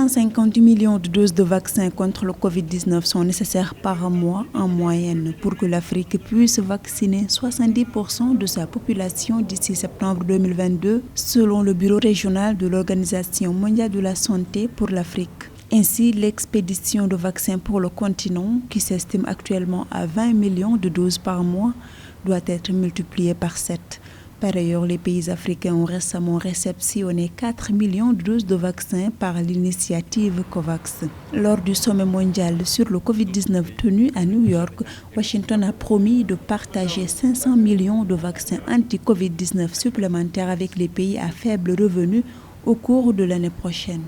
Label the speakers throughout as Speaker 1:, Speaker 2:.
Speaker 1: 150 millions de doses de vaccins contre le Covid-19 sont nécessaires par mois en moyenne pour que l'Afrique puisse vacciner 70% de sa population d'ici septembre 2022, selon le Bureau régional de l'Organisation mondiale de la santé pour l'Afrique. Ainsi, l'expédition de vaccins pour le continent, qui s'estime actuellement à 20 millions de doses par mois, doit être multipliée par 7. Par ailleurs, les pays africains ont récemment réceptionné 4 millions de doses de vaccins par l'initiative COVAX. Lors du sommet mondial sur le Covid-19 tenu à New York, Washington a promis de partager 500 millions de vaccins anti-Covid-19 supplémentaires avec les pays à faible revenu au cours de l'année prochaine.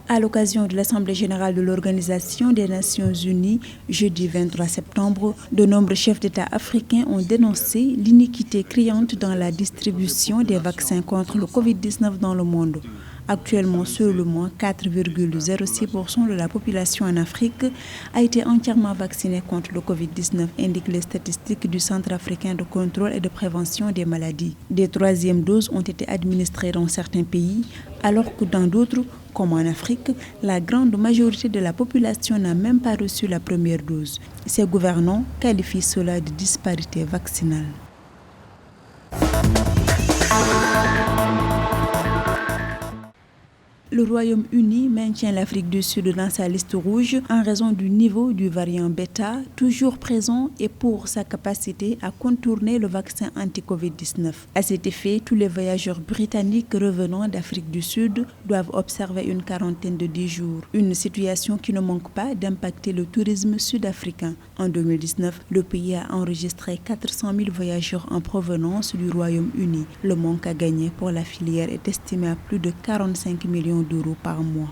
Speaker 1: À l'occasion de l'Assemblée générale de l'Organisation des Nations Unies, jeudi 23 septembre, de nombreux chefs d'État africains ont dénoncé l'iniquité criante dans la distribution des vaccins contre le Covid-19 dans le monde. Actuellement, seulement 4,06% de la population en Afrique a été entièrement vaccinée contre le Covid-19, indiquent les statistiques du Centre africain de contrôle et de prévention des maladies. Des troisièmes doses ont été administrées dans certains pays, alors que dans d'autres, comme en Afrique, la grande majorité de la population n'a même pas reçu la première dose. Ces gouvernants qualifient cela de disparité vaccinale. Le Royaume-Uni maintient l'Afrique du Sud dans sa liste rouge en raison du niveau du variant bêta, toujours présent, et pour sa capacité à contourner le vaccin anti-Covid-19. À cet effet, tous les voyageurs britanniques revenant d'Afrique du Sud doivent observer une quarantaine de 10 jours. Une situation qui ne manque pas d'impacter le tourisme sud-africain. En 2019, le pays a enregistré 400 000 voyageurs en provenance du Royaume-Uni. Le manque à gagner pour la filière est estimé à plus de 45 millions d'euros par mois.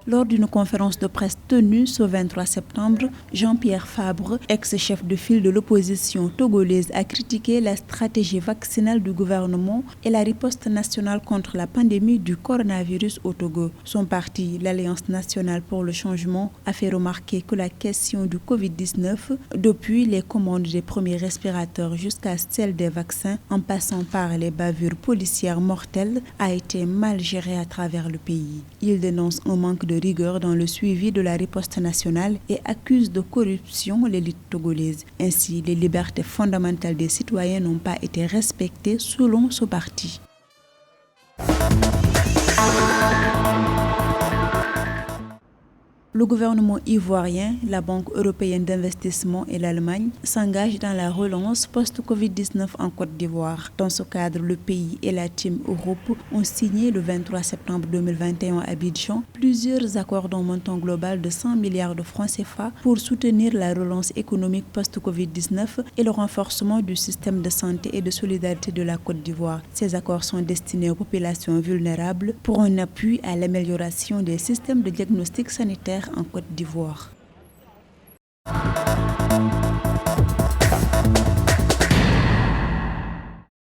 Speaker 1: Lors d'une conférence de presse tenue ce 23 septembre, Jean-Pierre Fabre, ex-chef de file de l'opposition togolaise, a critiqué la stratégie vaccinale du gouvernement et la riposte nationale contre la pandémie du coronavirus au Togo. Son parti, l'Alliance nationale pour le changement, a fait remarquer que la question du Covid-19, depuis les commandes des premiers respirateurs jusqu'à celle des vaccins, en passant par les bavures policières mortelles, a été mal gérée à travers le pays. Il dénonce un manque de rigueur dans le suivi de la riposte nationale et accuse de corruption l'élite togolaise. Ainsi, les libertés fondamentales des citoyens n'ont pas été respectées selon ce parti. Le gouvernement ivoirien, la Banque européenne d'investissement et l'Allemagne s'engagent dans la relance post-Covid-19 en Côte d'Ivoire. Dans ce cadre, le pays et la Team Europe ont signé le 23 septembre 2021 à Abidjan plusieurs accords d'un montant global de 100 milliards de francs CFA pour soutenir la relance économique post-Covid-19 et le renforcement du système de santé et de solidarité de la Côte d'Ivoire. Ces accords sont destinés aux populations vulnérables pour un appui à l'amélioration des systèmes de diagnostic sanitaire en Côte d'Ivoire.